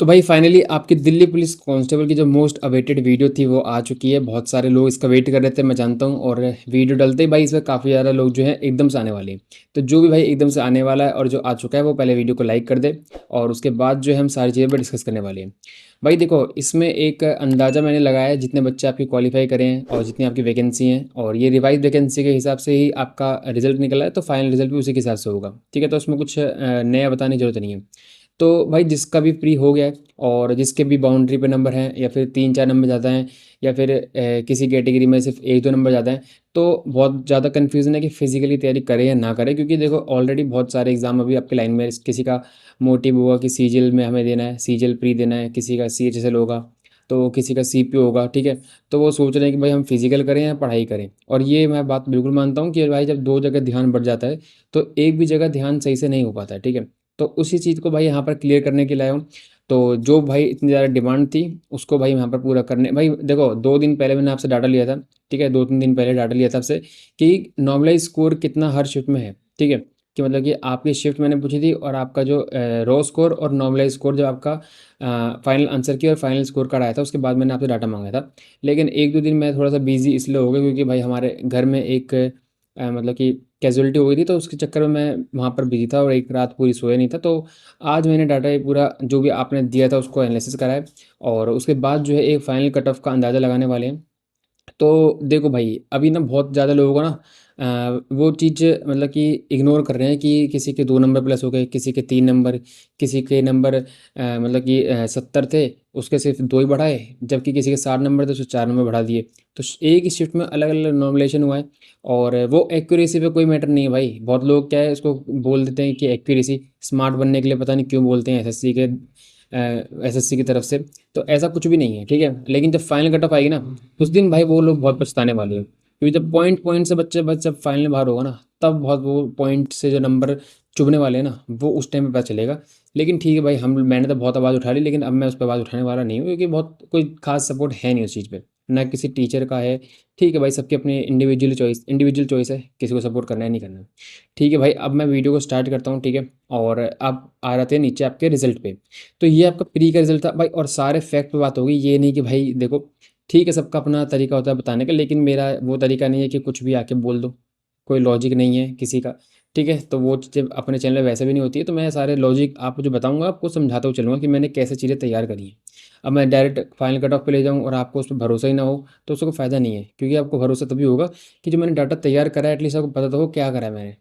तो भाई फाइनली आपकी दिल्ली पुलिस कांस्टेबल की जो मोस्ट अवेटेड वीडियो थी वो आ चुकी है। बहुत सारे लोग इसका वेट कर रहे थे, मैं जानता हूँ। और वीडियो डलते ही भाई इसमें काफ़ी ज़्यादा लोग जो हैं एकदम से आने वाले हैं। तो जो भी भाई एकदम से आने वाला है और जो आ चुका है वो पहले वीडियो को लाइक कर दे, और उसके बाद जो है हम सारी चीज़ें पर डिस्कस करने वाले हैं। भाई देखो, इसमें एक अंदाज़ा मैंने लगाया है, जितने बच्चे आपके क्वालिफाई करें और जितनी आपकी वैकेंसी हैं, और ये रिवाइज वैकेंसी के हिसाब से ही आपका रिजल्ट निकला है, तो फाइनल रिजल्ट भी उसी के हिसाब से होगा। ठीक है, तो उसमें कुछ नया बताने की ज़रूरत नहीं है। तो भाई जिसका भी प्री हो गया है और जिसके भी बाउंड्री पे नंबर हैं, या फिर 3-4 नंबर ज़्यादा हैं, या फिर किसी कैटेगरी में सिर्फ 1-2 नंबर ज़्यादा हैं, तो बहुत ज़्यादा कन्फ्यूज़न है कि फिज़िकली तैयारी करें या ना करें। क्योंकि देखो ऑलरेडी बहुत सारे एग्ज़ाम अभी आपके लाइन में है। किसी का मोटिव होगा कि सीजीएल में हमें देना है, सीजीएल प्री देना है, किसी का सीएचएसएल होगा, तो किसी का सीपीओ होगा। ठीक है, तो वो सोच रहे हैं कि भाई हम फिजिकल करें या पढ़ाई करें। और ये मैं बात बिल्कुल मानता हूँ कि भाई जब 2 जगह ध्यान बढ़ जाता है तो एक भी जगह ध्यान सही से नहीं हो पाता है। ठीक है, तो उसी चीज़ को भाई यहाँ पर क्लियर करने के लिए आया हूँ। तो जो भाई इतनी ज़्यादा डिमांड थी उसको भाई यहाँ पर पूरा करने, भाई देखो 2 दिन पहले मैंने आपसे डाटा लिया था। ठीक है, 2-3 दिन पहले डाटा लिया था आपसे कि नॉर्मलाइज स्कोर कितना हर शिफ्ट में है। ठीक है, कि मतलब कि आपकी शिफ्ट मैंने पूछी थी, और आपका जो रॉ स्कोर और नॉर्मलाइज स्कोर जो आपका फाइनल आंसर की और फाइनल स्कोर कार्ड आया था, उसके बाद मैंने आपसे डाटा मांगा था। लेकिन 1-2 दिन मैं थोड़ा सा बिजी इसलिए हो गया क्योंकि भाई हमारे घर में एक मतलब कि कैजुअलिटी हो गई थी, तो उसके चक्कर में मैं वहाँ पर बिजी था और एक रात पूरी सोया नहीं था। तो आज मैंने डाटा ये पूरा जो भी आपने दिया था उसको एनालिसिस करा है, और उसके बाद जो है एक फाइनल कट ऑफ का अंदाज़ा लगाने वाले हैं। तो देखो भाई, अभी ना बहुत ज़्यादा लोगों को ना वो चीज़ मतलब कि इग्नोर कर रहे हैं कि किसी के 2 नंबर प्लस हो गए, किसी के 3 नंबर, किसी के नंबर मतलब कि 70 थे, उसके सिर्फ 2 ही बढ़ाए, जबकि किसी के 60 नंबर थे उसके 4 नंबर बढ़ा दिए। तो एक ही शिफ्ट में अलग अलग नॉर्मलाइजेशन हुआ है। और वो एक्यूरेसी पे कोई मैटर नहीं है भाई। बहुत लोग क्या है, इसको बोल देते हैं कि एक्यूरेसी स्मार्ट बनने के लिए, पता नहीं क्यों बोलते हैं एसएससी की तरफ से। तो ऐसा कुछ भी नहीं है। ठीक है, लेकिन जब फाइनल कट ऑफ आएगी ना, उस दिन भाई वो लोग बहुत पछताने वाले हैं। क्योंकि जब पॉइंट पॉइंट से बच्चे बस जब फाइनल में बाहर होगा ना, तब बहुत वो पॉइंट से जो नंबर चुभने वाले हैं ना, वो उस टाइम पे पता चलेगा। लेकिन ठीक है भाई, मैंने तो बहुत आवाज़ उठा ली, लेकिन अब मैं उस पर आवाज़ उठाने वाला नहीं हूँ, क्योंकि बहुत कोई खास सपोर्ट है नहीं उस चीज़ पे, ना किसी टीचर का है। ठीक है भाई, सबकी अपनी इंडिविजुअल चॉइस है, किसी को सपोर्ट करना है नहीं करना है। ठीक है भाई, अब मैं वीडियो को स्टार्ट करता हूँ। ठीक है, और अब आ जाते हैं नीचे आपके रिजल्ट पे। तो ये आपका प्री का रिजल्ट था भाई, और सारे फैक्ट पे बात होगी। ये नहीं कि भाई देखो, ठीक है सबका अपना तरीका होता है बताने का, लेकिन मेरा वो तरीका नहीं है कि कुछ भी आके बोल दो। कोई लॉजिक नहीं है किसी का। ठीक है, तो वो चीज़ें अपने चैनल में वैसे भी नहीं होती है। तो मैं सारे लॉजिक आपको जो बताऊंगा, आपको समझाता हुआ चलूँगा कि मैंने कैसे चीज़ें तैयार करी हैं। अब मैं डायरेक्ट फाइनल कट ऑफ पे ले जाऊँ और आपको उस पर भरोसा ही ना हो, तो उसको फ़ायदा नहीं है। क्योंकि आपको भरोसा तभी होगा कि जो मैंने डाटा तैयार करा है, एटलीस्ट आपको पता तो हो क्या करा है मैंने।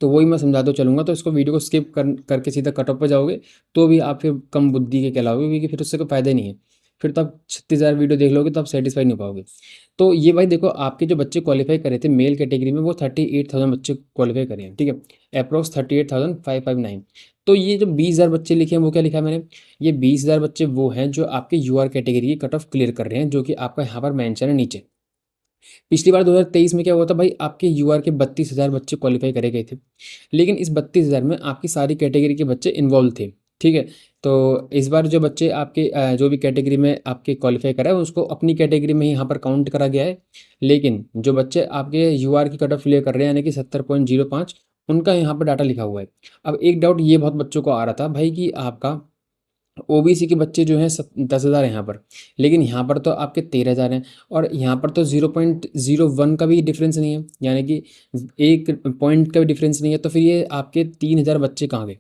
तो वही मैं समझाते चलूँगा। तो इसको वीडियो को स्किप करके सीधा कट ऑफ पे जाओगे, तो भी आप फिर कम बुद्धि के कहलाओगे, क्योंकि फिर उससे कोई फ़ायदा ही नहीं है। फिर तो आप 36,000 वीडियो देख लोगे तो आप सेटिस्फाई नहीं हो पाओगे। तो ये भाई देखो, आपके जो बच्चे क्वालिफाई करे थे मेल कैटेगरी में, वो 38,000 बच्चे क्वालिफाई करे हैं। ठीक है, अप्रॉक्स 38,559। तो ये जो 20,000 बच्चे लिखे हैं, वो क्या लिखा है मैंने, ये 20,000 बच्चे वो हैं जो आपके यूआर कैटेगरी की कट ऑफ क्लियर कर रहे हैं, जो कि आपका यहाँ पर मेंशन है नीचे। पिछली बार 2023 में क्या हुआ था भाई, आपके यूआर के 32,000 बच्चे क्वालिफाई करे गए थे। लेकिन इस 32,000 में आपकी सारी कैटेगरी के बच्चे इन्वॉल्व थे। ठीक है, तो इस बार जो बच्चे आपके जो भी कैटेगरी में आपके क्वालिफाई करा है, उसको अपनी कैटेगरी में ही यहाँ पर काउंट करा गया है। लेकिन जो बच्चे आपके यूआर की कट ऑफ क्लियर कर रहे हैं, यानी कि 70.05, उनका यहाँ पर डाटा लिखा हुआ है। अब एक डाउट ये बहुत बच्चों को आ रहा था भाई कि आपका ओबीसी के बच्चे जो हैं 10,000 हैं यहाँ पर, लेकिन यहाँ पर तो आपके 13,000 हैं, और यहाँ पर तो 0.01 का भी डिफरेंस नहीं है, यानी कि एक पॉइंट का भी डिफरेंस नहीं है। तो फिर ये आपके 3,000 बच्चे कहाँ गए?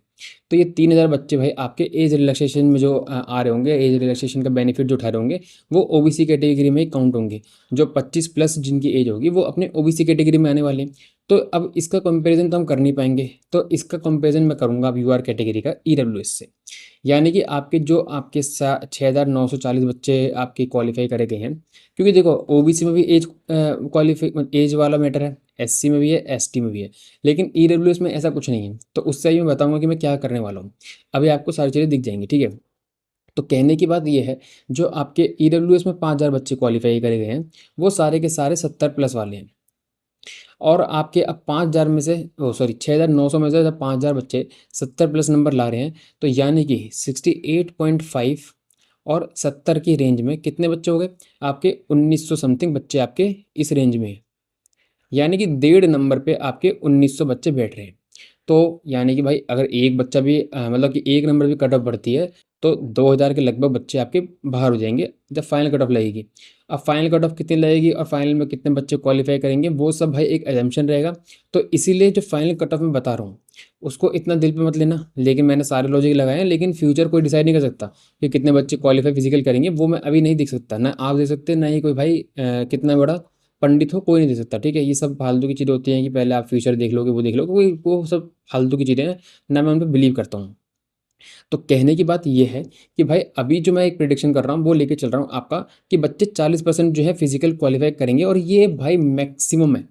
तो ये 3,000 बच्चे भाई आपके एज रिलैक्सेशन में जो आ रहे होंगे, एज रिलैक्सेशन का बेनिफिट जो उठा रहे होंगे, वो ओबीसी कैटेगरी में ही काउंट होंगे। जो 25 प्लस जिनकी एज होगी, वो अपने ओबीसी कैटेगरी में आने वाले हैं। तो अब इसका कंपैरिजन तो हम कर नहीं पाएंगे, तो इसका कंपैरिजन मैं करूँगा अब यूआर कैटेगरी का ईडब्ल्यूएस से। यानी कि आपके जो आपके 6,940 बच्चे आपके क्वालिफाई करे गए हैं। क्योंकि देखो ओबीसी में भी एज क्वालिफाई एज वाला मैटर है, एससी में भी है, एसटी में भी है, लेकिन ईडब्ल्यूएस में ऐसा कुछ नहीं है। तो उससे ही मैं बताऊंगा कि मैं क्या करने वाला हूँ। अभी आपको सारी चीज़ें दिख जाएंगी। ठीक है, तो कहने की बात ये है, जो आपके ईडब्ल्यूएस में 5,000 बच्चे क्वालिफाई करे गए हैं, वो सारे के सारे 70 प्लस वाले हैं। और आपके अब 5,000 में से, ओ सॉरी, 6,900 में से जब 5,000 बच्चे 70 प्लस नंबर ला रहे हैं, तो यानी कि 68.5 और 70 की रेंज में कितने बच्चे हो गए आपके? 1,900 समथिंग बच्चे आपके इस रेंज में हैं। यानी कि 1.5 नंबर पे आपके 1,900 बच्चे बैठ रहे हैं। तो यानी कि भाई अगर एक बच्चा भी मतलब कि 1 नंबर भी कट ऑफ बढ़ती है, तो 2000 के लगभग बच्चे आपके बाहर हो जाएंगे जब फाइनल कट ऑफ लगेगी। अब फाइनल कट ऑफ कितनी लगेगी और फाइनल में कितने बच्चे क्वालिफाई करेंगे वो सब भाई एक एजम्पशन रहेगा। तो इसीलिए जो फाइनल कट ऑफ मैं बता रहा हूँ उसको इतना दिल पे मत लेना, लेकिन मैंने सारे लॉजिक लगाए हैं। लेकिन फ्यूचर कोई डिसाइड नहीं कर सकता कि कितने बच्चे क्वालिफाई फिजिकल करेंगे, वो मैं अभी नहीं देख सकता, ना आप देख सकते ना ही कोई भाई कितना बड़ा पंडित हो कोई नहीं दे सकता। ठीक है, ये सब फालतू की चीज़ें होती हैं कि पहले आप फ्यूचर देख लोगे वो देख लोगे, कोई वो सब फालतू की चीज़ें हैं, ना मैं उन पर बिलीव करता हूँ। तो कहने की बात ये है कि भाई अभी जो मैं एक प्रिडिक्शन कर रहा हूँ वो लेके चल रहा हूँ आपका, कि बच्चे 40% जो है फिजिकल क्वालिफाई करेंगे, और ये भाई मैक्सिमम है।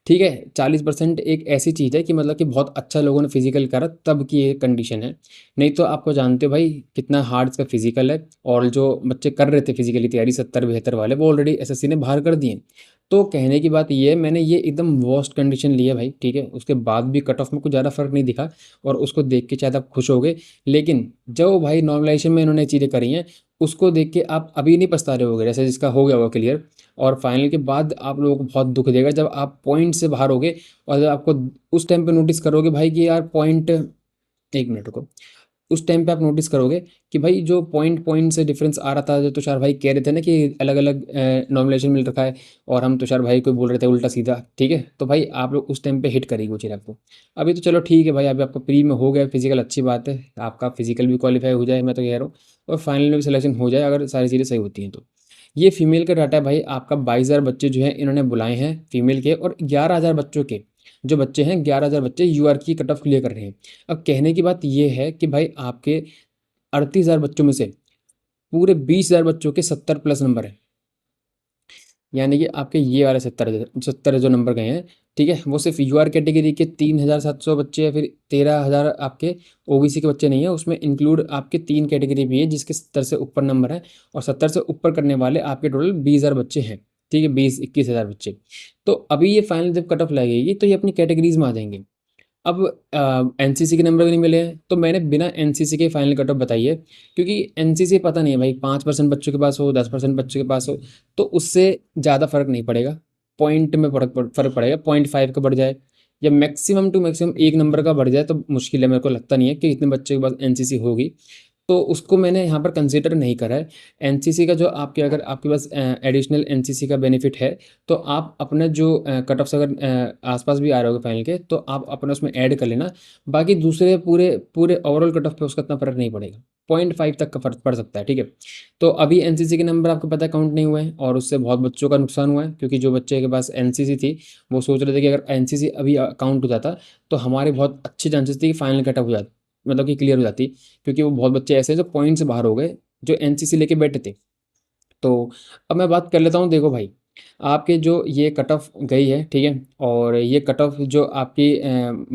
ठीक है, 40% एक ऐसी चीज़ है कि मतलब कि बहुत अच्छा लोगों ने फिजिकल करा तब की ये कंडीशन है। नहीं तो आपको जानते हो भाई कितना हार्ड इसका फिजिकल है, और जो बच्चे कर रहे थे फिजिकली तैयारी 70-72 वाले वो ऑलरेडी एसएससी ने बाहर कर दिए। तो कहने की बात ये है, मैंने ये एकदम वर्स्ट कंडीशन ली है भाई। ठीक है, उसके बाद भी कट ऑफ में कुछ ज़्यादा फर्क नहीं दिखा, और उसको देख के शायद आप खुश हो गए। लेकिन जो भाई नॉर्मलाइजेशन में इन्होंने चीज़ें करी हैं उसको देख के आप अभी नहीं पछता रहे होगे, जैसे जिसका हो गया होगा क्लियर। और फाइनल के बाद आप लोगों को बहुत दुख देगा जब आप पॉइंट से बाहर होगे, और जब आपको उस टाइम पे नोटिस करोगे भाई कि यार पॉइंट, 1 मिनट रुको, उस टाइम पे आप नोटिस करोगे कि भाई जो पॉइंट पॉइंट से डिफरेंस आ रहा था, जो तुषार भाई कह रहे थे ना कि अलग अलग नॉमिनेशन मिल रखा है, और हम तुषार भाई को बोल रहे थे उल्टा सीधा। ठीक है, तो भाई आप लोग उस टाइम पे हिट करेगी वो चीज़ आपको। अभी तो चलो ठीक है भाई, अभी आपका प्री में हो गया फिजिकल, अच्छी बात है, आपका फिजिकल भी क्वालिफाई हो जाए मैं तो कह रहा हूँ, और फाइनल में भी सिलेक्शन हो जाए अगर सारी चीज़ें सही होती हैं तो। ये फीमेल का डाटा है भाई, आपका 22,000 बच्चे जो हैं इन्होंने बुलाए हैं फीमेल के, और 11,000 बच्चों के जो बच्चे हैं, 11,000 बच्चे यूआर की कट ऑफ क्लियर कर रहे हैं। अब कहने की बात ये है कि भाई आपके 38,000 बच्चों में से पूरे 20,000 बच्चों के 70+ नंबर है, यानी कि आपके ये वाले 70 जो नंबर गए हैं। ठीक है, वो सिर्फ यूआर कैटेगरी के 3,700 बच्चे या फिर 13,000 आपके ओबीसी के बच्चे नहीं है, उसमें इंक्लूड आपके 3 कैटेगरी भी है जिसके 70 से ऊपर नंबर है, और 70 से ऊपर करने वाले आपके टोटल 20,000 बच्चे हैं। ठीक है, 20-21,000 बच्चे। तो अभी ये फाइनल जब कट ऑफ लगेगी तो ये अपनी कैटेगरीज में आ जाएंगे। अब एनसीसी के नंबर भी नहीं मिले हैं, तो मैंने बिना एनसीसी के फाइनल कट ऑफ बताई है, क्योंकि एनसीसी पता नहीं है भाई 5% बच्चों के पास हो, 10% बच्चों के पास हो, तो उससे ज़्यादा फर्क नहीं पड़ेगा। पॉइंट में फर्क पड़ेगा, 0.5 का बढ़ जाए या मैक्सिमम टू मैक्सिमम 1 नंबर का बढ़ जाए तो मुश्किल है, मेरे को लगता नहीं है कि इतने बच्चों के पास एनसीसी होगी। तो उसको मैंने यहाँ पर कंसीडर नहीं करा है। एनसीसी का जो आपके, अगर आपके पास एडिशनल एनसीसी का बेनिफिट है, तो आप अपना जो कट ऑफ्स अगर आसपास भी आ रहे होगे फाइनल के, तो आप अपना उसमें ऐड कर लेना। बाकी दूसरे पूरे पूरे ओवरऑल कट ऑफ पे उसका इतना फर्क नहीं पड़ेगा, 0.5 तक का फर्क पड़ सकता है। ठीक है, तो अभी एनसीसी के नंबर आपको पता है काउंट नहीं हुए हैं, और उससे बहुत बच्चों का नुकसान हुआ है, क्योंकि जो बच्चे के पास एनसीसी थी वो सोच रहे थे कि अगर एनसीसी अभी काउंट हो जाता तो हमारे बहुत अच्छे चांसेस थे कि फाइनल कट ऑफ हो जाता, मतलब कि क्लियर हो जाती, क्योंकि वो बहुत बच्चे ऐसे हैं जो पॉइंट से बाहर हो गए जो एनसीसी लेके बैठे थे। तो अब मैं बात कर लेता हूँ, देखो भाई आपके जो ये कट ऑफ गई है, ठीक है, और ये कट ऑफ जो आपकी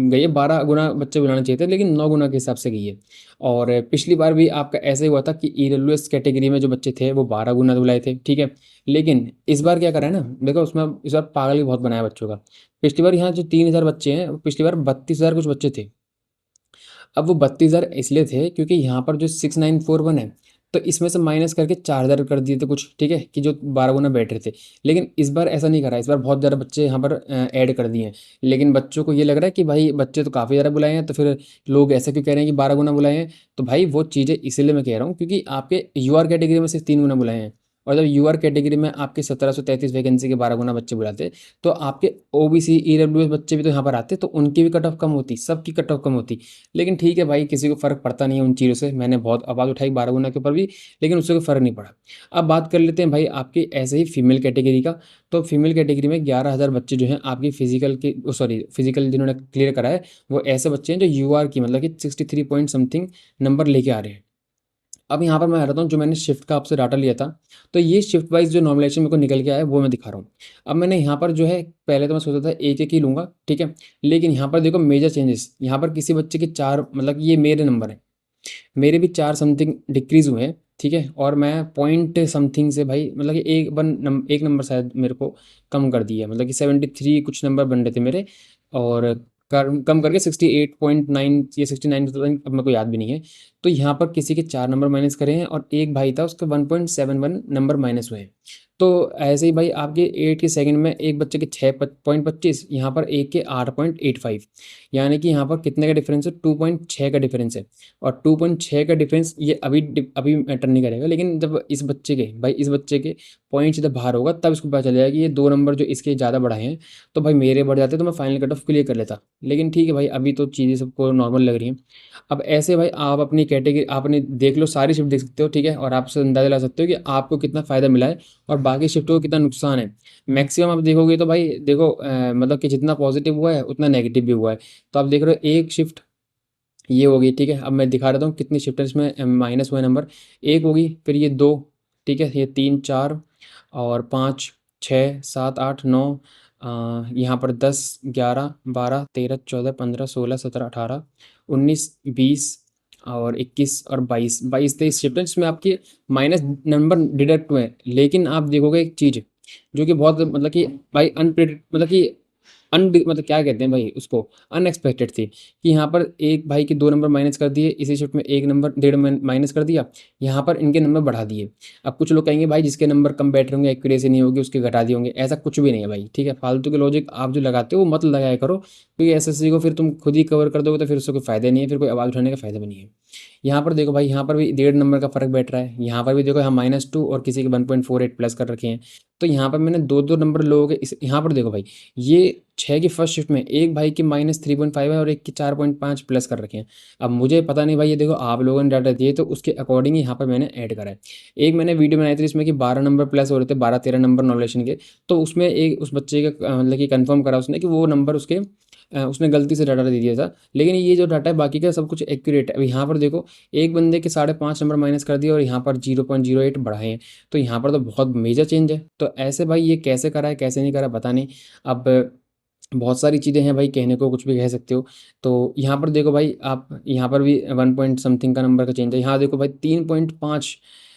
गई है 12 गुना बच्चे बुलाने चाहिए थे, लेकिन 9 गुना के हिसाब से गई है। और पिछली बार भी आपका ऐसा ही हुआ था कि ईडब्ल्यूएस कैटेगरी में जो बच्चे थे वो 12 गुना बुलाए थे। ठीक है, लेकिन इस बार क्या करा है ना, देखो उसमें इस बार पागल भी बहुत बनाया बच्चों का। पिछली बार यहाँ जो 3,000 बच्चे हैं, पिछली बार 32,000 कुछ बच्चे थे। अब वो 32,000 इसलिए थे क्योंकि यहाँ पर जो 6,941 है, तो इसमें से माइनस करके 4,000 कर दिए थे कुछ। ठीक है, कि जो 12 गुना बैठ रहे थे। लेकिन इस बार ऐसा नहीं करा, इस बार बहुत ज़्यादा बच्चे यहाँ पर ऐड कर दिए हैं। लेकिन बच्चों को ये लग रहा है कि भाई बच्चे तो काफ़ी ज़्यादा बुलाए हैं, तो फिर लोग ऐसा क्यों कह रहे हैं कि 12 गुना बुलाए हैं। तो भाई वो चीज़ें इसीलिए मैं कह रहा हूँ क्योंकि आपके यूआर कैटेगरी में सिर्फ 3 गुना बुलाए हैं, और जब यूआर कैटेगरी में आपके 1733 वैकेंसी के 12 गुना बच्चे बुलाते, तो आपके ओबीसी ईडब्ल्यूएस बच्चे भी तो यहाँ पर आते, तो उनकी भी कट ऑफ कम होती, सबकी कट ऑफ कम होती। लेकिन ठीक है भाई, किसी को फ़र्क पड़ता नहीं है उन चीज़ों से, मैंने बहुत आवाज़ उठाई 12 गुना के ऊपर भी, लेकिन उससे कोई फ़र्क नहीं पड़ा। अब बात कर लेते हैं भाई आपकी ऐसे ही फीमेल कैटेगरी का। तो फीमेल कैटेगरी में 11,000 बच्चे जो हैं आपकी फिजिकल के, सॉरी फिजिकल जिन्होंने क्लियर करा है, वो ऐसे बच्चे हैं जो यूआर की मतलब कि 63 पॉइंट समथिंग नंबर लेके आ रहे हैं। अब यहाँ पर मैं आ रहा हूँ, जो मैंने शिफ्ट का आपसे डाटा लिया था, तो ये शिफ्ट वाइज जो नॉर्मलाइजेशन मेरे को निकल के आया है वो मैं दिखा रहा हूँ। अब मैंने यहाँ पर जो है, पहले तो मैं सोचा था एक एक ही लूँगा, ठीक है, लेकिन यहाँ पर देखो मेजर चेंजेस, यहाँ पर किसी बच्चे के 4, मतलब ये मेरे नंबर है, मेरे भी 4 समथिंग डिक्रीज़ हुए हैं। ठीक है, और मैं पॉइंट समथिंग से भाई मतलब कि एक नंबर शायद मेरे को कम कर दिया, मतलब कि 73 कुछ नंबर बन रहे थे मेरे, और कम करके 68.9 या 69, अब मेरे को याद भी नहीं है। तो यहाँ पर किसी के 4 नंबर माइनस करे हैं और एक भाई था उसके 1.71 नंबर माइनस हुए हैं। तो ऐसे ही भाई आपके 8 के सेकंड में एक बच्चे के 6.25, यहाँ पर एक के 8.85, यानी कि यहाँ पर कितने का डिफरेंस है, 2.6 का डिफरेंस है। और 2.6 का डिफरेंस ये अभी मैटर नहीं करेगा, लेकिन जब इस बच्चे के भाई इस बच्चे के पॉइंट जब बाहर होगा तब इसको पता चल जाएगा कि ये 2 नंबर जो इसके ज़्यादा बढ़ाए हैं, तो भाई मेरे बढ़ जाते तो मैं फाइनल कट ऑफ क्लियर कर लेता। लेकिन ठीक है भाई, अभी तो चीज़ें सबको नॉर्मल लग रही हैं। अब ऐसे भाई आप अपनी कैटेगरी आपने देख लो, सारी शिफ्ट देख सकते हो, ठीक है, और आपसे अंदाज़ा लगा सकते हो कि आपको कितना फ़ायदा मिला है और बाकी शिफ्टों को कितना नुकसान है। मैक्सिमम आप देखोगे तो भाई देखो मतलब कि जितना पॉजिटिव हुआ है उतना नेगेटिव भी हुआ है। तो आप देख रहे हो एक शिफ्ट ये होगी, ठीक है। अब मैं दिखा देता हूँ कितनी शिफ्ट है इसमें माइनस हुए नंबर। एक होगी, फिर ये दो, ठीक है, ये तीन, चार और पाँच, छः, सात, आठ, नौ, यहाँ पर 10, 11, 12, 13, 14, 15, 16, 17, 18, 19, 20 और 21 और 22, 23 शिफ्ट है जिसमें आपके माइनस नंबर डिडक्ट हुए हैं। लेकिन आप देखोगे एक चीज़ जो कि बहुत मतलब कि भाई अनप्रिडिक्ट मतलब कि मतलब क्या कहते हैं भाई उसको, अनएक्सपेक्टेड थी, कि यहाँ पर एक भाई के 2 नंबर माइनस कर दिए, इसी शिफ्ट में 1 नंबर डेढ़ माइनस कर दिया, यहाँ पर इनके नंबर बढ़ा दिए। अब कुछ लोग कहेंगे भाई जिसके नंबर कम बैठ होंगे, एक्यूरेसी नहीं होगी, उसके घटा दिए होंगे। ऐसा कुछ भी नहीं है भाई, ठीक है। फालतू के लॉजिक आप जो लगाते हो वो मत लगाया करो, क्योंकि एसएससी को फिर तुम खुद ही कवर कर दोगे तो फिर उससे कोई फ़ायदा नहीं है, फिर कोई आवाज़ उठाने का फ़ायदा भी नहीं है। यहाँ पर देखो भाई, यहाँ पर भी 1.5 नंबर का फ़र्क बैठ रहा है, यहाँ पर भी देखो, यहाँ -2 और किसी के 1.48 प्लस कर रखे हैं। तो यहाँ पर मैंने 2-2 नंबर लोगों के इस यहाँ पर देखो भाई, ये 6 की फर्स्ट शिफ्ट में एक भाई के -3.5 है और एक के 4.5 प्लस कर रखे हैं। अब मुझे पता नहीं भाई, ये देखो आप लोगों ने डाटा दिए तो उसके अकॉर्डिंग यहाँ पर मैंने ऐड करा है। एक मैंने वीडियो बनाई थी जिसमें कि 12 नंबर प्लस हो रहे थे, 12-13 नंबर नॉमिनेशन के। तो उसमें एक उस बच्चे का मतलब कि कन्फर्म करा उसने कि वो नंबर उसके उसने गलती से डाटा दे दिया था। लेकिन ये जो डाटा है बाकी का सब कुछ एक्यूरेट है। अब यहाँ पर देखो, एक बंदे के 5.5 नंबर माइनस कर दिए और यहाँ पर 0.08 बढ़ाए हैं। तो यहाँ पर तो बहुत मेजर चेंज है। तो ऐसे भाई ये कैसे करा है, कैसे नहीं करा पता नहीं। अब बहुत सारी चीज़ें हैं भाई, कहने को कुछ भी कह सकते हो। तो यहाँ पर देखो भाई, आप यहाँ पर भी 1 पॉइंट समथिंग का नंबर का चेंज है। यहाँ देखो भाई 3.5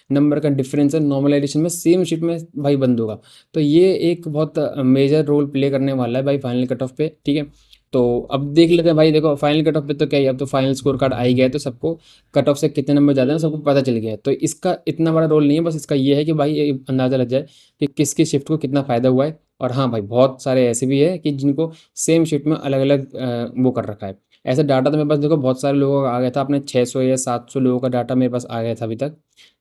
नंबर का डिफरेंस है नॉर्मलाइजेशन में, सेम शीट में भाई बंद होगा। तो ये एक बहुत मेजर रोल प्ले करने वाला है भाई फाइनल कट ऑफ पे, ठीक है। तो अब देख लेते हैं भाई, देखो फाइनल कट ऑफ पे तो क्या ही, अब तो फाइनल स्कोर कार्ड आ ही गया है, तो सबको कट ऑफ से कितने नंबर ज़्यादा हैं सबको पता चल गया है। तो इसका इतना बड़ा रोल नहीं है, बस इसका ये है कि भाई ये अंदाज़ा लग जाए कि किसकी शिफ्ट को कितना फ़ायदा हुआ है। और हाँ भाई, बहुत सारे ऐसे भी है कि जिनको सेम शिफ्ट में अलग अलग वो कर रखा है। ऐसा डाटा तो मेरे पास देखो बहुत सारे लोगों का आ गया था, अपने 600 या 700 लोगों का डाटा मेरे पास आ गया था अभी तक,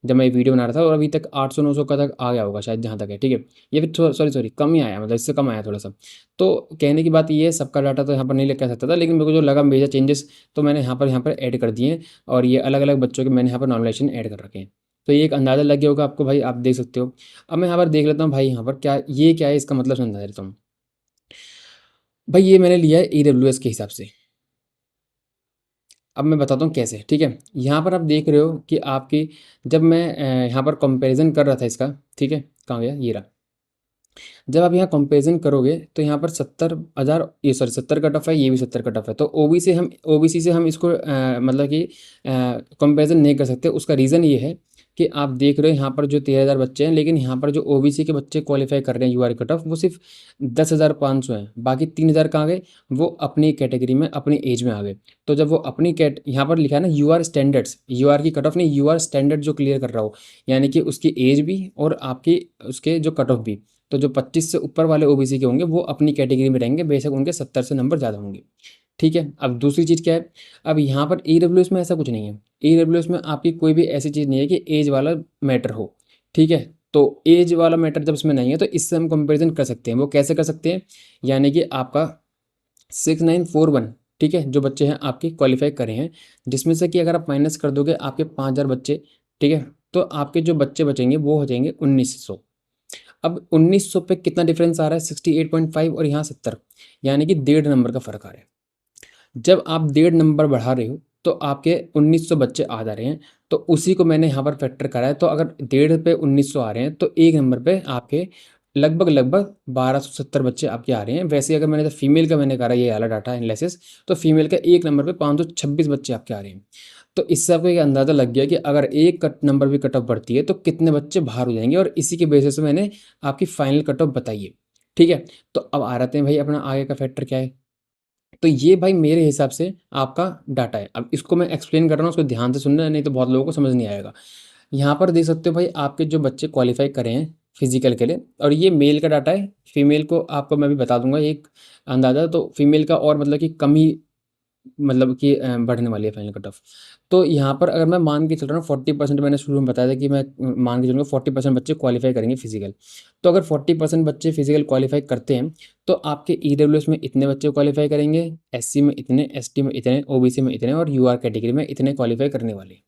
जब मैं ये वीडियो बना रहा था। और अभी तक 800-900 का तक आ गया होगा शायद, जहाँ तक है, ठीक है। ये फिर सॉरी सॉरी कम ही आया, मतलब इससे कम आया थोड़ा सा। तो कहने की बात ये है, सबका डाटा तो यहाँ पर नहीं लेकर सकता था, लेकिन मेरे को जो लगा मेजर चेंजेस, तो मैंने यहाँ पर ऐड कर दिए हैं। और ये अलग अलग बच्चों के मैंने यहाँ पर नॉमिनेशन ऐड कर रखे हैं। तो ये एक अंदाज़ा लग गया होगा आपको भाई, आप देख सकते हो। अब मैं यहाँ पर देख लेता हूँ भाई, यहाँ पर क्या है इसका मतलब समझा देता हूँ। भाई ये मैंने लिया है ईडब्ल्यूएस के हिसाब से। अब मैं बताता हूँ कैसे, ठीक है। यहाँ पर आप देख रहे हो कि आपकी, जब मैं यहाँ पर कंपैरिजन कर रहा था इसका, ठीक है, कहाँ गया, ये रहा। जब आप यहाँ कंपैरिजन करोगे तो यहाँ पर 70,000, ये सॉरी 70 कट ऑफ है, ये भी 70 कट ऑफ है। तो ओबीसी से हम इसको मतलब कि कंपैरिजन नहीं कर सकते। उसका रीज़न ये है कि आप देख रहे हो यहाँ पर जो 13,000 बच्चे हैं, लेकिन यहाँ पर जो ओबीसी के बच्चे क्वालिफाई कर रहे हैं यूआर कट ऑफ, वो सिर्फ 10,500 हैं। बाकी 3,000 कहाँ गए, वो अपनी कैटेगरी में अपनी एज में आ गए। तो जब वो अपनी यहाँ पर लिखा है ना यूआर स्टैंडर्ड्स, यूआर की कट ऑफ नहीं, यूआर स्टैंडर्ड जो क्लियर कर रहा हो, यानी कि उसकी एज भी और आपकी उसके जो कट ऑफ भी। तो जो 25 से ऊपर वाले ओबीसी के होंगे वो अपनी कैटेगरी में रहेंगे, बेशक उनके 70 से नंबर ज़्यादा होंगे, ठीक है। अब दूसरी चीज़ क्या है, अब यहाँ पर ईडब्ल्यूएस में ऐसा कुछ नहीं है। ईडब्ल्यूएस में आपकी कोई भी ऐसी चीज़ नहीं है कि एज वाला मैटर हो, ठीक है। तो एज वाला मैटर जब इसमें नहीं है, तो इससे हम कंपेरिजन कर सकते हैं। वो कैसे कर सकते हैं, यानी कि आपका 6941, ठीक है, जो बच्चे हैं आपके क्वालिफाई करे हैं, जिसमें से कि अगर आप माइनस कर दोगे आपके 5,000 बच्चे, ठीक है, तो आपके जो बच्चे बचेंगे वो हो जाएंगे 1900। अब 1900 पे कितना डिफरेंस आ रहा है, 68.5 और यहाँ 70, यानी कि 1.5 नंबर का फ़र्क आ रहा है। जब आप 1.5 नंबर बढ़ा रहे हो तो आपके 1900 बच्चे आ जा रहे हैं। तो उसी को मैंने यहाँ पर फैक्टर करा है। तो अगर 1.5 पे 1900 आ रहे हैं तो 1 नंबर पे आपके लगभग लगभग 1270 बच्चे आपके आ रहे हैं। वैसे अगर मैंने तो फीमेल का मैंने करा ये वाला डाटा एनालिसिस, तो फीमेल का 1 नंबर पे 526 बच्चे आपके आ रहे हैं। तो इससे आपको एक अंदाज़ा लग गया कि अगर एक कट नंबर भी कट ऑफ बढ़ती है तो कितने बच्चे बाहर हो जाएंगे, और इसी के बेसिस पे मैंने आपकी फाइनल कट ऑफ बताई है, ठीक है। तो अब आ रहे हैं भाई अपना आगे का फैक्टर क्या है। तो ये भाई मेरे हिसाब से आपका डाटा है। अब इसको मैं एक्सप्लेन कर रहा हूँ, उसको ध्यान से सुनना, नहीं तो बहुत लोगों को समझ नहीं आएगा। यहाँ पर देख सकते हो भाई आपके जो बच्चे क्वालिफ़ाई करे हैं फिज़िकल के लिए, और ये मेल का डाटा है। फीमेल को आपको मैं अभी बता दूँगा एक अंदाज़ा, तो फीमेल का और मतलब कि कम ही मतलब कि बढ़ने वाली है फाइनल कट ऑफ। तो यहाँ पर अगर मैं मान के चल रहा हूँ 40%, मैंने शुरू में बताया था कि मैं मान के चलूँगा 40% बच्चे क्वालिफ़ाई करेंगे फिज़िकल। तो अगर 40% बच्चे फिज़िकल क्वालिफ़ाई करते हैं, तो आपके ईडब्ल्यूएस में इतने बच्चे क्वालिफ़ाई करेंगे, एससी में इतने, एसटी में इतने, ओबीसी में इतने और यूआर कैटेगरी में इतने क्वालिफ़ाई करने वाले हैं।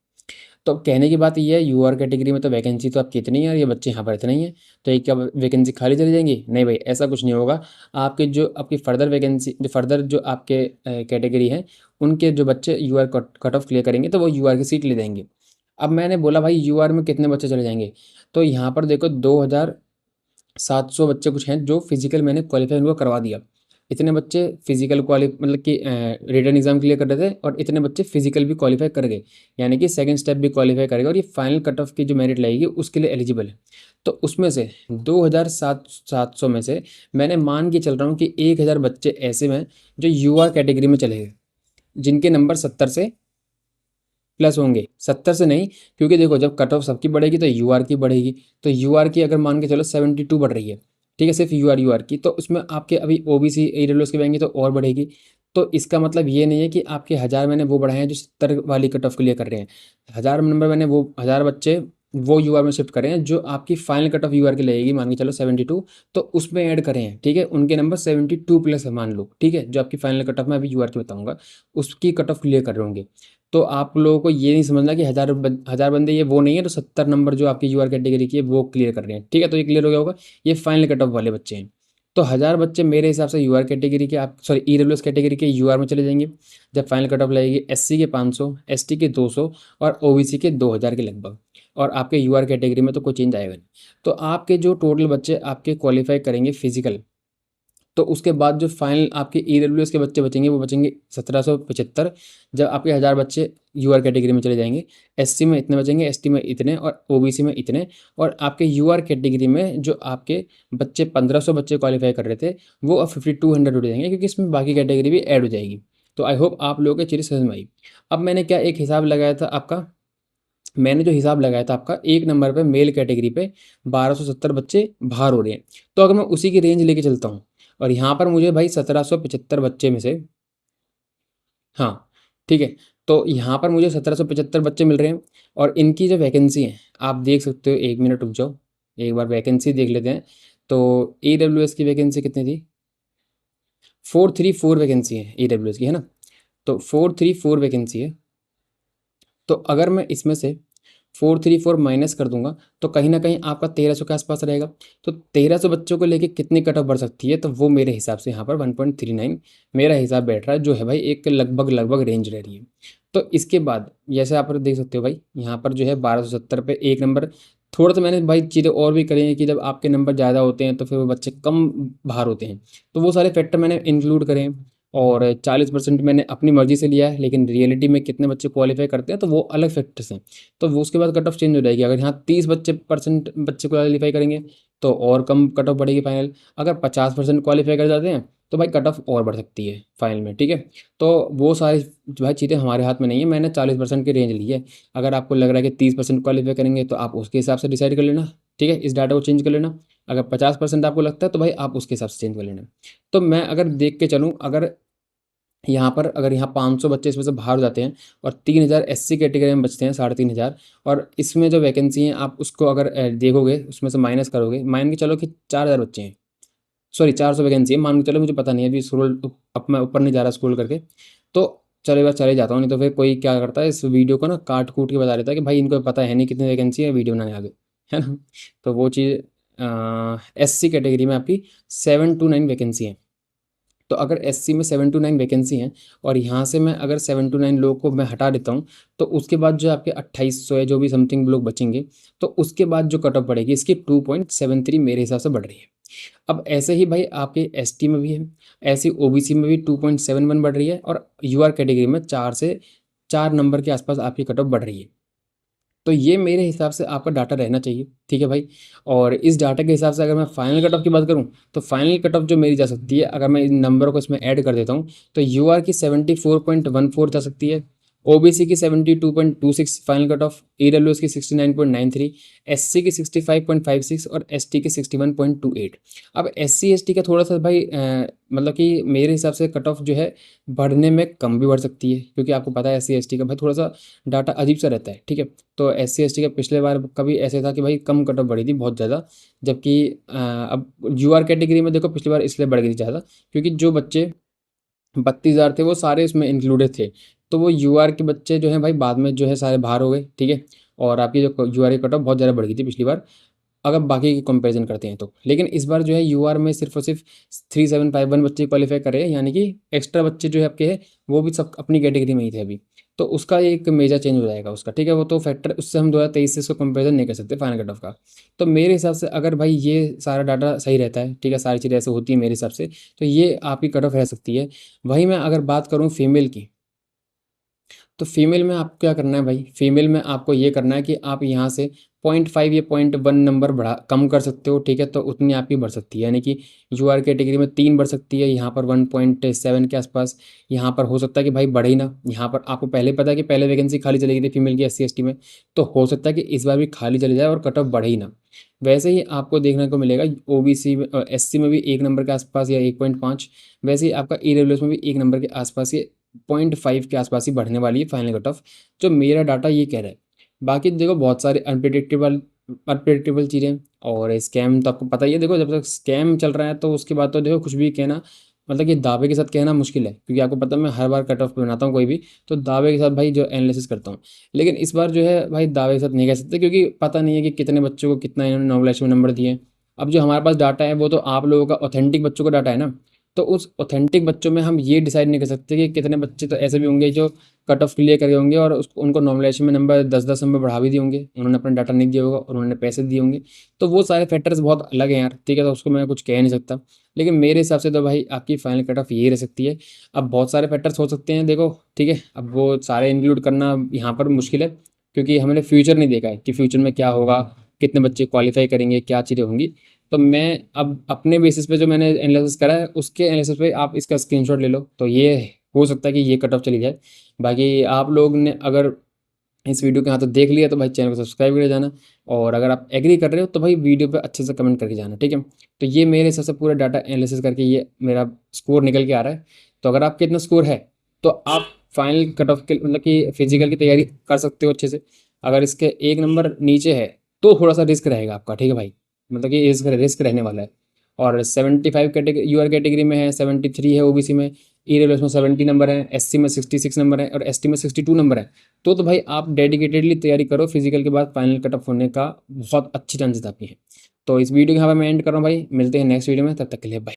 तो कहने की बात ये है, यूआर कैटेगरी में तो वैकेंसी तो आपकी इतनी है और ये बच्चे यहाँ पर इतने ही हैं, तो ये क्या वैकेंसी खाली चली जाएंगी? नहीं भाई, ऐसा कुछ नहीं होगा। आपके जो आपकी फर्दर वैकेंसी, जो फर्दर जो आपके कैटेगरी हैं, उनके जो बच्चे यूआर कट ऑफ क्लियर करेंगे तो वो यूआर की सीट ले जाएंगे। अब मैंने बोला भाई यूआर में कितने बच्चे चले जाएंगे, तो यहाँ पर देखो 2700 बच्चे कुछ हैं जो फिजिकल मैंने क्वालिफाई उनको करवा दिया। इतने बच्चे फिजिकल क्वालि मतलब कि रिटन एग्जाम क्लियर कर रहे थे और इतने बच्चे फिजिकल भी क्वालिफाई कर गए, यानी कि सेकंड स्टेप भी क्वालिफाई करेगा और ये फाइनल कट ऑफ की जो मेरिट लगेगी उसके लिए एलिजिबल है। तो उसमें से 2700 में से मैंने मान के चल रहा हूँ कि 1000 बच्चे ऐसे में जो यूआर कैटेगरी में चले गए, जिनके नंबर 70 से प्लस होंगे। 70 से नहीं, क्योंकि देखो जब कट ऑफ सबकी बढ़ेगी तो यूआर की बढ़ेगी। तो यूआर की अगर मान के चलो 72 बढ़ रही है, ठीक है, सिर्फ यूआर की, तो उसमें आपके अभी ओबीसी ईडब्ल्यूएस की बढ़ेंगी तो और बढ़ेगी। तो इसका मतलब ये नहीं है कि आपके 1000 मैंने वो बढ़ाए हैं जो 70 वाली कट ऑफ क्लियर कर रहे हैं। 1000 नंबर मैंने वो 1000 बच्चे वो यूआर में शिफ्ट करे हैं जो आपकी फाइनल कट ऑफ यूआर की लगेगी, मान के चलो 72, तो उसमें ऐड करें हैं, ठीक है, उनके नंबर 72 प्लस है मान लो, ठीक है, जो आपकी फाइनल कट ऑफ मैं अभी यूआर की बताऊंगा उसकी कट ऑफ क्लियर कर रहे होंगे। तो आप लोगों को ये नहीं समझना कि हज़ार बंदे ये वो नहीं है, तो 70 नंबर जो आपकी यूआर कैटेगरी की है वो क्लियर कर रहे हैं, ठीक है, तो ये क्लियर हो गया होगा। ये फाइनल कट ऑफ वाले बच्चे हैं। तो 1000 बच्चे मेरे हिसाब से यूआर कैटेगरी के, आप सॉरी ईडब्ल्यूएस कैटेगरी के यूआर में चले जाएंगे जब फाइनल कट ऑफ लगेगी। एससी के 500, एसटी के 200 और ओबीसी के 2000 के लगभग, और आपके यूआर कैटेगरी में तो कोई चेंज आएगा नहीं। तो आपके जो टोटल बच्चे आपके क्वालिफाई करेंगे फिजिकल, तो उसके बाद जो फाइनल आपके ईडब्ल्यूएस के बच्चे बचेंगे वो बचेंगे 1775, जब आपके 1000 बच्चे यूआर कैटेगरी में चले जाएंगे। एससी में इतने बचेंगे, एसटी में इतने और ओबीसी में इतने, और आपके यूआर कैटेगरी में जो आपके बच्चे 1500 बच्चे क्वालिफाई कर रहे थे वो अब 5200 उठ जाएंगे, क्योंकि इसमें बाकी कैटेगरी भी ऐड हो जाएगी। तो आई होप आप लोगों को चीज़ समझ में आई। अब मैंने क्या एक हिसाब लगाया था आपका, मैंने जो हिसाब लगाया था आपका, एक नंबर पे मेल कैटेगरी पे 1270 बच्चे बाहर हो रहे हैं। तो अगर मैं उसी की रेंज लेके चलता हूँ और यहाँ पर मुझे भाई 1775 बच्चे में से, हाँ, ठीक है, तो यहाँ पर मुझे 1775 बच्चे मिल रहे हैं और इनकी जो वैकेंसी है आप देख सकते हो। एक मिनट रुक जाओ, एक बार वैकेंसी देख लेते हैं। तो ए डब्ल्यू एस की वैकेंसी कितनी थी? 434 वैकेंसी है ए डब्ल्यू एस की, है ना? तो 434 वैकेंसी है। तो अगर मैं इसमें से 434 माइनस कर दूंगा तो कहीं ना कहीं आपका 1300 के आसपास रहेगा। तो 1300 बच्चों को लेके कितनी कट ऑफ बढ़ सकती है, तो वो मेरे हिसाब से यहाँ पर 1.39 मेरा हिसाब बैठ रहा है, जो है भाई एक लगभग लगभग रेंज रह रही है। तो इसके बाद जैसे आप देख सकते हो भाई यहाँ पर जो है 1270 पे एक नंबर, थोड़ा सा मैंने भाई चीज़ें और भी करी हैं कि जब आपके नंबर ज़्यादा होते हैं तो फिर वो बच्चे कम बाहर होते हैं, तो वो सारे फैक्टर मैंने इंक्लूड करें हैं। और 40% मैंने अपनी मर्ज़ी से लिया है, लेकिन रियलिटी में कितने बच्चे क्वालिफ़ाई करते हैं तो वो अलग फैक्टर्स हैं। तो वो उसके बाद कट ऑफ चेंज हो जाएगी। अगर यहाँ 30% बच्चे क्वालीफाई करेंगे तो और कम कट ऑफ बढ़ेगी फाइनल। अगर 50% क्वालीफाई कर जाते हैं तो भाई कट ऑफ और बढ़ सकती है फाइनल में, ठीक है। तो वो सारी भाई चीज़ें हमारे हाथ में नहीं है, मैंने 40% की रेंज ली है। अगर आपको लग रहा है कि 30% क्वालीफाई करेंगे तो आप उसके हिसाब से डिसाइड कर लेना, ठीक है, इस डाटा को चेंज कर लेना। अगर 50% आपको लगता है तो भाई आप उसके हिसाब से चेंज कर लेना। तो मैं अगर देख के चलूँ, अगर यहाँ पर अगर यहाँ 500 बच्चे इसमें से बाहर हो जाते हैं और 3000 एससी कैटेगरी में बचते हैं, 3500, और इसमें जो वैकेंसी हैं आप उसको अगर देखोगे उसमें से माइनस करोगे, मान के चलो कि 4000 बच्चे हैं, सॉरी 400 वैकेंसी है, मान के चलो, मुझे पता नहीं है अभी स्क्रॉल अब मैं ऊपर नहीं जा रहा स्क्रॉल करके। तो चलो बार चले जाता हूँ, नहीं तो फिर कोई क्या करता है इस वीडियो को ना काट कूट के बता देता है कि भाई इनको पता है नहीं कितनी वैकेंसी है, वीडियो बनाने आगे, है ना। तो वो चीज़ एससी कैटेगरी में आपकी 729 वैकेंसी है। तो अगर एससी में 729 वैकेंसी हैं और यहाँ से मैं अगर 729 लोगों को मैं हटा देता हूँ, तो उसके बाद जो आपके 2800 है जो भी समथिंग लोग बचेंगे, तो उसके बाद जो कट ऑफ बढ़ेगी इसकी 2.73 मेरे हिसाब से बढ़ रही है। अब ऐसे ही भाई आपके एसटी में भी है, ऐसे ओबीसी में भी 2.71 बढ़ रही है, और यूआर कैटेगरी में 4 से 4 नंबर के आसपास आपकी कट ऑफ बढ़ रही है। तो ये मेरे हिसाब से आपका डाटा रहना चाहिए, ठीक है भाई। और इस डाटा के हिसाब से अगर मैं फाइनल कट ऑफ की बात करूँ, तो फाइनल कट ऑफ जो मेरी जा सकती है, अगर मैं इन नंबरों को इसमें ऐड कर देता हूँ, तो यूआर की 74.14 जा सकती है, ओबीसी की 72.26 फाइनल कट ऑफ, ईडब्ल्यूएस की 69.93, एससी की 65.56 और एसटी की 61.28। अब एससी एसटी का थोड़ा सा भाई मतलब कि मेरे हिसाब से कट ऑफ जो है बढ़ने में कम भी बढ़ सकती है, क्योंकि आपको पता है एससी एसटी का भाई थोड़ा सा डाटा अजीब सा रहता है, ठीक है। तो एससी एसटी का पिछले बार कभी ऐसे था कि भाई कम कट ऑफ बढ़ी थी बहुत ज़्यादा, जबकि अब यूआर कैटेगरी में देखो पिछली बार इसलिए बढ़ गई थी ज़्यादा, क्योंकि जो बच्चे 32,000 थे वो सारे उसमें इंक्लूडेड थे। तो वो यूआर के बच्चे जो हैं भाई बाद में जो है सारे बाहर हो गए, ठीक है। और आपकी जो यूआर की कट ऑफ बहुत ज़्यादा बढ़ गई थी पिछली बार, अगर बाकी की कंपैरिजन करते हैं तो। लेकिन इस बार जो है यूआर में सिर्फ और सिर्फ 3751 बच्चे क्वालिफाई करे हैं, यानी कि एक्स्ट्रा बच्चे जो है आपके हैं वो भी सब अपनी कैटेगरी में ही थे अभी। तो उसका एक मेजर चेंज हो जाएगा उसका, ठीक है। वो तो फैक्टर उससे हम 2023 से इसको कंपेरिजन नहीं कर सकते फाइनल कट ऑफ का। तो मेरे हिसाब से अगर भाई ये सारा डाटा सही रहता है, ठीक है, सारी चीज़ें ऐसे होती है मेरे हिसाब से, तो ये आपकी कट ऑफ रह सकती है। वहीं मैं अगर बात करूँ फीमेल की, तो फीमेल में आपको क्या करना है भाई, फीमेल में आपको ये करना है कि आप यहाँ से 0.5 या 0.1 नंबर बढ़ा कम कर सकते हो, ठीक है। तो उतनी आपकी बढ़ सकती है, यानी कि यूआर कैटेगरी में 3 बढ़ सकती है, यहाँ पर 1.7 के आसपास। यहाँ पर हो सकता है कि भाई बढ़े ही ना, यहाँ पर आपको पहले पता है कि पहले वैकेंसी खाली चली गई थी फीमेल की एससी एसटी में, तो हो सकता है कि इस बार भी खाली चली जाए और कट ऑफ बढ़े ही ना। वैसे ही आपको देखने को मिलेगा ओबीसी में, एससी में भी 1 नंबर के आसपास या 1.5, वैसे ही आपका ईडब्ल्यूएस में भी 1 नंबर के आसपास ये 0.5 के आसपास ही बढ़ने वाली है फाइनल कट ऑफ, जो मेरा डाटा ये कह रहा है। बाकी देखो बहुत सारे अनप्रिडिक्टेबल अनप्रिडिक्टेबल चीज़ें और स्कैम तो आपको पता ही है। देखो जब तक स्कैम चल रहा है तो उसके बाद तो देखो कुछ भी कहना, मतलब कि दावे के साथ कहना मुश्किल है, क्योंकि आपको पता है मैं हर बार कट ऑफ बनाता हूँ कोई भी, तो दावे के साथ भाई जो एनालिसिस करता हूँ। लेकिन इस बार जो है भाई दावे के साथ नहीं कह सकते, क्योंकि पता नहीं है कि कितने बच्चों को कितना इन्होंने नॉमिनेशन में नंबर दिए। अब जो हमारे पास डाटा है वो तो आप लोगों का ऑथेंटिक बच्चों का डाटा है ना, तो उस ऑथेंटिक बच्चों में हम ये डिसाइड नहीं कर सकते कि कितने बच्चे तो ऐसे भी होंगे जो कट ऑफ क्लियर करे होंगे और उसको उनको नॉमिनेशन में नंबर 10-10 नंबर बढ़ा भी दिए होंगे, उन्होंने अपना डाटा नहीं दिया होगा और उन्होंने पैसे दिए होंगे। तो वो सारे फैक्टर्स बहुत अलग हैं यार, ठीक है, तो उसको मैं कुछ कह नहीं सकता। लेकिन मेरे हिसाब से तो भाई आपकी फाइनल कट ऑफ ये रह सकती है। अब बहुत सारे फैक्टर्स हो सकते हैं देखो, ठीक है, अब वो सारे इंक्लूड करना यहाँ पर मुश्किल है, क्योंकि हमने फ्यूचर नहीं देखा है कि फ्यूचर में क्या होगा, कितने बच्चे क्वालिफाई करेंगे, क्या चीज़ें होंगी। तो मैं अब अपने बेसिस पे जो मैंने एनालिसिस करा है उसके एनालिसिस पे आप इसका स्क्रीनशॉट ले लो, तो ये हो सकता है कि ये कट ऑफ चली जाए। बाकी आप लोग ने अगर इस वीडियो के यहाँ तो देख लिया तो भाई चैनल को सब्सक्राइब कर जाना, और अगर आप एग्री कर रहे हो तो भाई वीडियो पे अच्छे से कमेंट करके जाना, ठीक है। तो ये मेरे हिसाब से पूरा डाटा एनालिसिस करके ये मेरा स्कोर निकल के आ रहा है। तो अगर आपका इतना स्कोर है तो आप फाइनल कट ऑफ के मतलब कि फिजिकल की तैयारी कर सकते हो अच्छे से। अगर इसके 1 नंबर नीचे है तो थोड़ा सा रिस्क रहेगा आपका, ठीक है भाई, मतलब कि रिस्क रिस्क रहने वाला है। और 75 कैटेगरी यूआर कैटेगरी में है, 73 है ओबीसी में, ईडब्ल्यूएस में 70 नंबर है, एससी में 66 नंबर है और एसटी में 62 नंबर है। तो भाई आप डेडिकेटेडली तैयारी करो, फिजिकल के बाद फाइनल कट ऑफ होने का बहुत अच्छी चांसेस आपकी हैं। तो इस वीडियो को यहाँ पर मैं एंड कर रहा हूँ भाई, मिलते हैं नेक्स्ट वीडियो में, तब तक के लिए बाय।